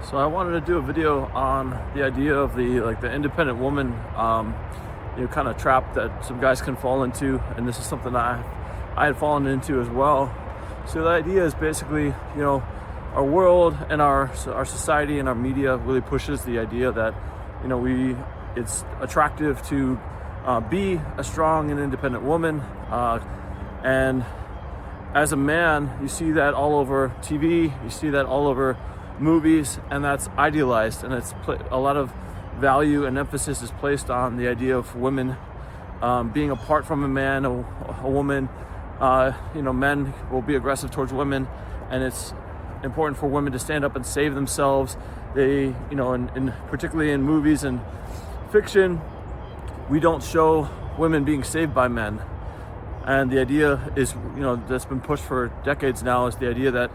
So I wanted to do a video on the idea of the independent woman, kind of trap that some guys can fall into, and this is something that I had fallen into as well. So the idea is basically, our world and our society and our media really pushes the idea that, it's attractive to be a strong and independent woman, and as a man, you see that all over TV, you see that all over movies, and that's idealized, and a lot of value and emphasis is placed on the idea of women being apart from a man, a woman. Men will be aggressive towards women, and it's important for women to stand up and save themselves. They, particularly in movies and fiction, we don't show women being saved by men. And the idea is, that's been pushed for decades now, is the idea that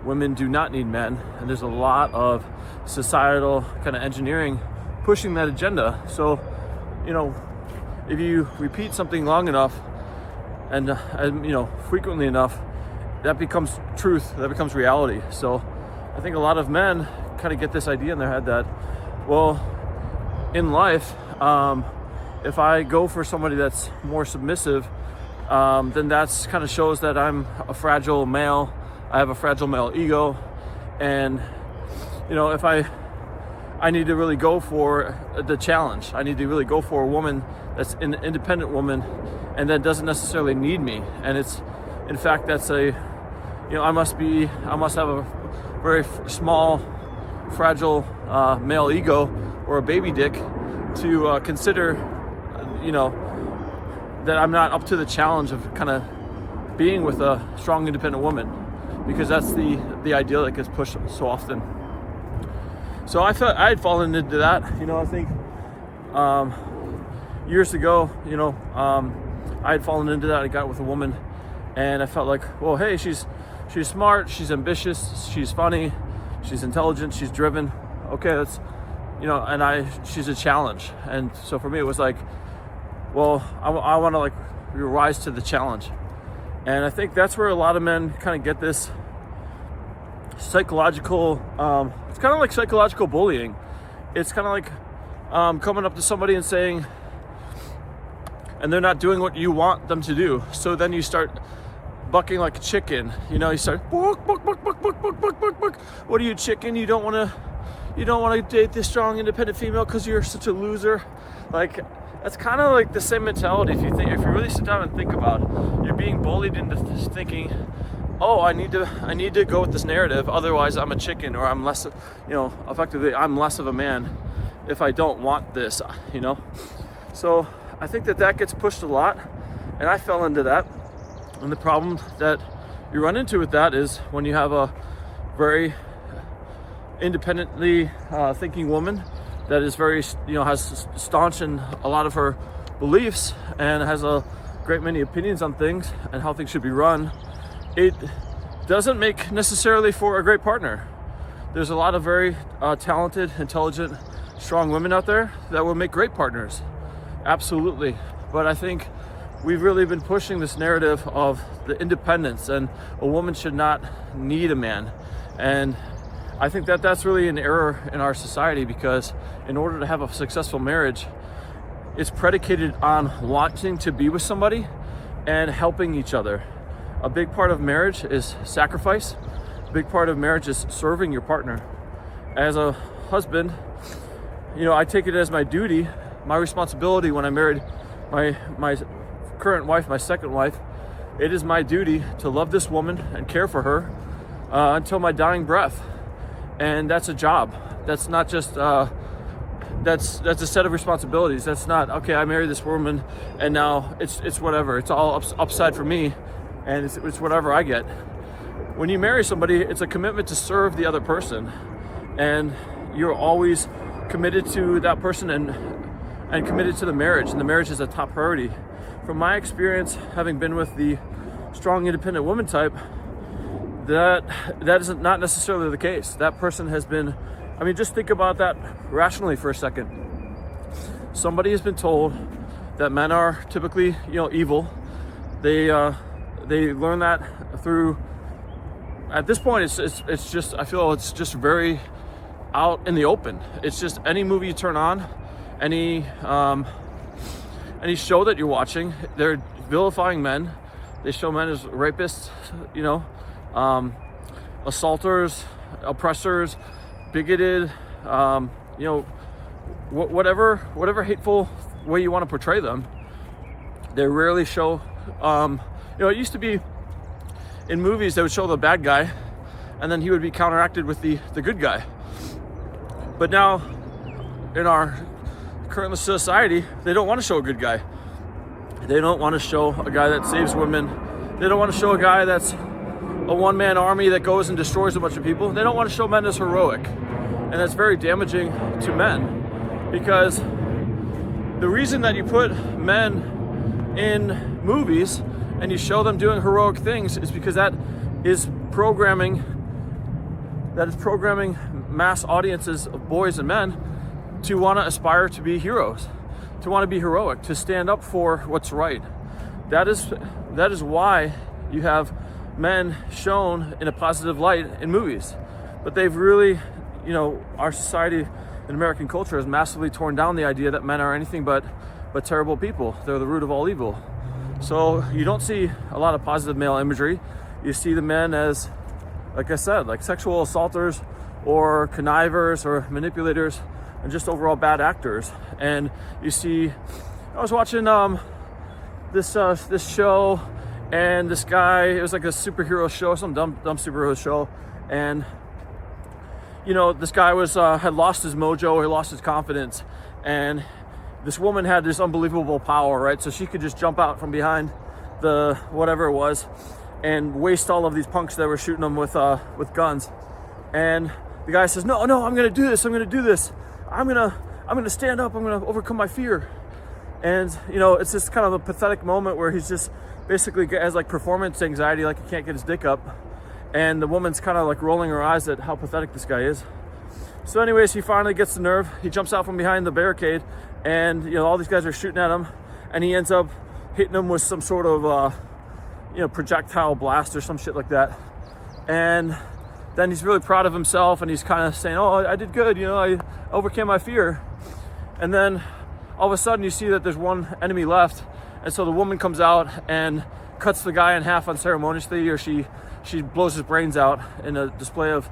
women do not need men. And there's a lot of societal kind of engineering pushing that agenda. So, if you repeat something long enough and frequently enough, that becomes truth, that becomes reality. So I think a lot of men kind of get this idea in their head that, well, in life, if I go for somebody that's more submissive, then that's kind of shows that I'm a fragile male. I have a fragile male ego, and if I need to really go for the challenge. I need to really go for a woman that's an independent woman, and that doesn't necessarily need me. And it's, in fact, that's I must have a very small, fragile male ego or a baby dick to consider, that I'm not up to the challenge of kind of being with a strong, independent woman, because that's the ideal that gets pushed so often. So I felt I had fallen into that. I think years ago, I had fallen into that. I got with a woman, and I felt like, well, hey, she's smart, she's ambitious, she's funny, she's intelligent, she's driven. Okay, that's, she's a challenge. And so for me, it was like, well, I want to rise to the challenge. And I think that's where a lot of men kind of get this psychological, it's kind of like psychological bullying. It's kind of like coming up to somebody and saying, and they're not doing what you want them to do. So then you start bucking like a chicken. You start buck, buck, buck, buck, buck, buck, buck, buck, buck. What are you, chicken? You don't want to date this strong, independent female because you're such a loser. Like, that's kind of like the same mentality. If you really sit down and think about it, you're being bullied into thinking, oh, I need to go with this narrative, otherwise I'm a chicken, or I'm less, effectively I'm less of a man if I don't want this, So I think that gets pushed a lot, and I fell into that. And the problem that you run into with that is when you have a very independently thinking woman that is very, has staunch in a lot of her beliefs and has a great many opinions on things and how things should be run, it doesn't make necessarily for a great partner. There's a lot of very talented, intelligent, strong women out there that will make great partners. Absolutely. But I think we've really been pushing this narrative of the independence, and a woman should not need a man. And I think that that's really an error in our society, because in order to have a successful marriage, it's predicated on wanting to be with somebody and helping each other. A big part of marriage is sacrifice. A big part of marriage is serving your partner. As a husband, I take it as my duty, my responsibility when I married my current wife, my second wife. It is my duty to love this woman and care for her until my dying breath. And that's a job. That's not just that's a set of responsibilities. That's not, okay, I married this woman and now it's whatever. It's all upside for me, and it's whatever I get. When you marry somebody, it's a commitment to serve the other person, and you're always committed to that person and committed to the marriage, and the marriage is a top priority. From my experience, having been with the strong, independent woman type, that is not necessarily the case. That person has been, just think about that rationally for a second. Somebody has been told that men are typically, evil. They learn that through, at this point, it's just, I feel it's just very out in the open. It's just any movie you turn on, any show that you're watching, they're vilifying men. They show men as rapists, assaulters, oppressors, bigoted, whatever hateful way you want to portray them. They rarely show, it used to be in movies they would show the bad guy and then he would be counteracted with the good guy. But now in our current society, they don't want to show a good guy. They don't want to show a guy that saves women. They don't want to show a guy that's a one-man army that goes and destroys a bunch of people. They don't want to show men as heroic. And that's very damaging to men, because the reason that you put men in movies and you show them doing heroic things is because that is programming mass audiences of boys and men to want to aspire to be heroes, to want to be heroic, to stand up for what's right. That is why you have men shown in a positive light in movies. But they've really, our society and American culture has massively torn down the idea that men are anything but terrible people. They're the root of all evil. So you don't see a lot of positive male imagery. You see the men as, like I said, like sexual assaulters or connivers or manipulators and just overall bad actors. And you see, I was watching this show, and this guy, it was like a superhero show, some dumb superhero show, and this guy was had lost his mojo, he lost his confidence, and this woman had this unbelievable power, right? So she could just jump out from behind the whatever it was and waste all of these punks that were shooting them with guns. And the guy says, no, I'm gonna do this, I'm gonna stand up, I'm gonna overcome my fear. And it's just kind of a pathetic moment where he's just basically has like performance anxiety, like he can't get his dick up, and the woman's kind of like rolling her eyes at how pathetic this guy is. So anyways, he finally gets the nerve, he jumps out from behind the barricade, and all these guys are shooting at him, and he ends up hitting them with some sort of projectile blast or some shit like that. And then he's really proud of himself, and he's kind of saying, oh, I did good, I overcame my fear. And then all of a sudden you see that there's one enemy left, and so the woman comes out and cuts the guy in half unceremoniously, or she blows his brains out in a display of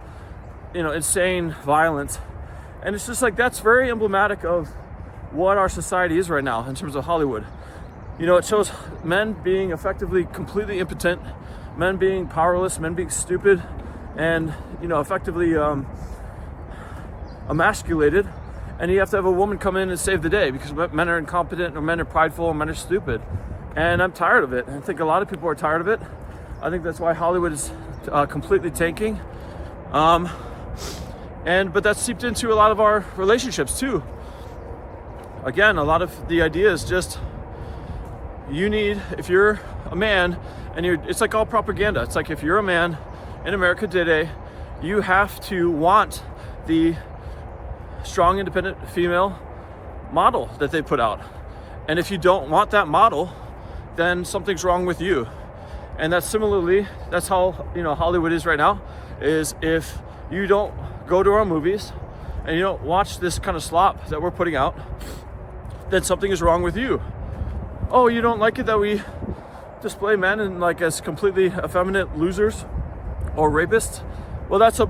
insane violence. And it's just like, that's very emblematic of what our society is right now in terms of Hollywood. It shows men being effectively completely impotent, men being powerless, men being stupid, and effectively emasculated. And you have to have a woman come in and save the day because men are incompetent, or men are prideful, and men are stupid. And I'm tired of it. I think a lot of people are tired of it. I think that's why Hollywood is completely tanking. But that's seeped into a lot of our relationships too. Again, a lot of the idea is just, if you're a man, and it's like all propaganda. It's like, if you're a man in America today, you have to want the strong, independent female model that they put out. And if you don't want that model, then something's wrong with you. And that's how Hollywood is right now, is if you don't go to our movies and you don't watch this kind of slop that we're putting out, then something is wrong with you. Oh, you don't like it that we display men as completely effeminate losers or rapists? Well, that's a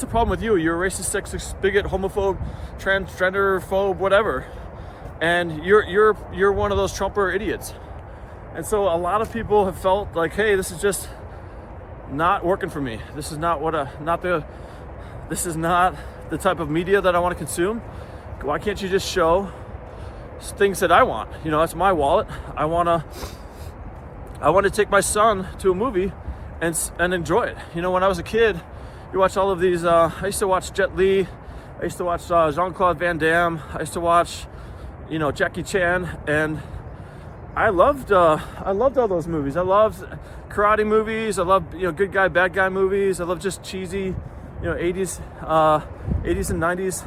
problem with you. You're a racist, sexist, bigot, homophobe, transgender phobe, whatever. And you're one of those Trumper idiots. And so a lot of people have felt like, hey, this is just not working for me. This is not this is not the type of media that I want to consume. Why can't you just show things that I want? It's my wallet. I want to take my son to a movie and enjoy it. When I was a kid, you watch all of these. I used to watch Jet Li. I used to watch Jean-Claude Van Damme. I used to watch, Jackie Chan, and I loved all those movies. I loved karate movies. I loved good guy, bad guy movies. I loved just cheesy, 80s and 90s.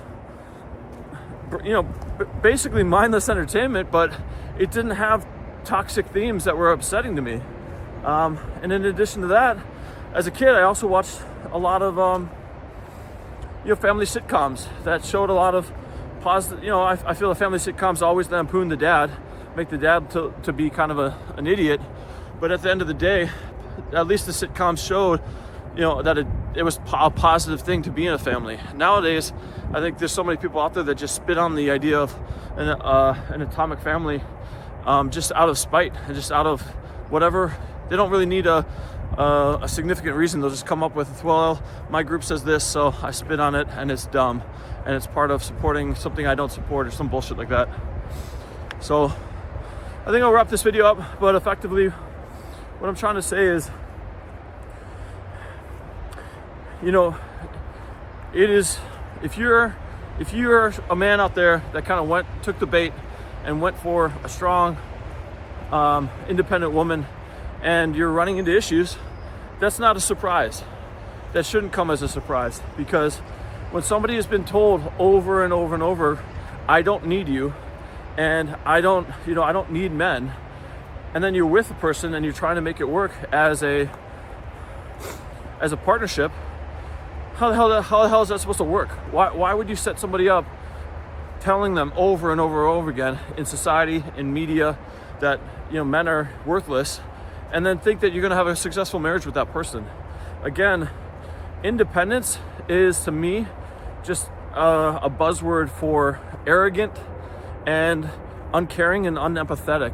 Basically mindless entertainment, but it didn't have toxic themes that were upsetting to me. And in addition to that, as a kid, I also watched a lot of family sitcoms that showed a lot of positive. I feel the family sitcoms always lampoon the dad, make the dad to be kind of an idiot. But at the end of the day, at least the sitcoms showed, that it was a positive thing to be in a family. Nowadays, I think there's so many people out there that just spit on the idea of an atomic family, just out of spite and just out of whatever. They don't really need a significant reason. They'll just come up with, well, my group says this, so I spit on it, and it's dumb, and it's part of supporting something I don't support, or some bullshit like that. So I think I'll wrap this video up, but effectively what I'm trying to say is, it is, if you're a man out there that kind of took the bait and went for a strong, independent woman, and you're running into issues, that's not a surprise. That shouldn't come as a surprise, because when somebody has been told over and over and over, I don't need you, and I don't need men, and then you're with a person and you're trying to make it work as a partnership, how the hell is that supposed to work? Why would you set somebody up telling them over and over and over again in society, in media, that men are worthless, and then think that you're going to have a successful marriage with that person? Again, independence is, to me, just a buzzword for arrogant and uncaring and unempathetic.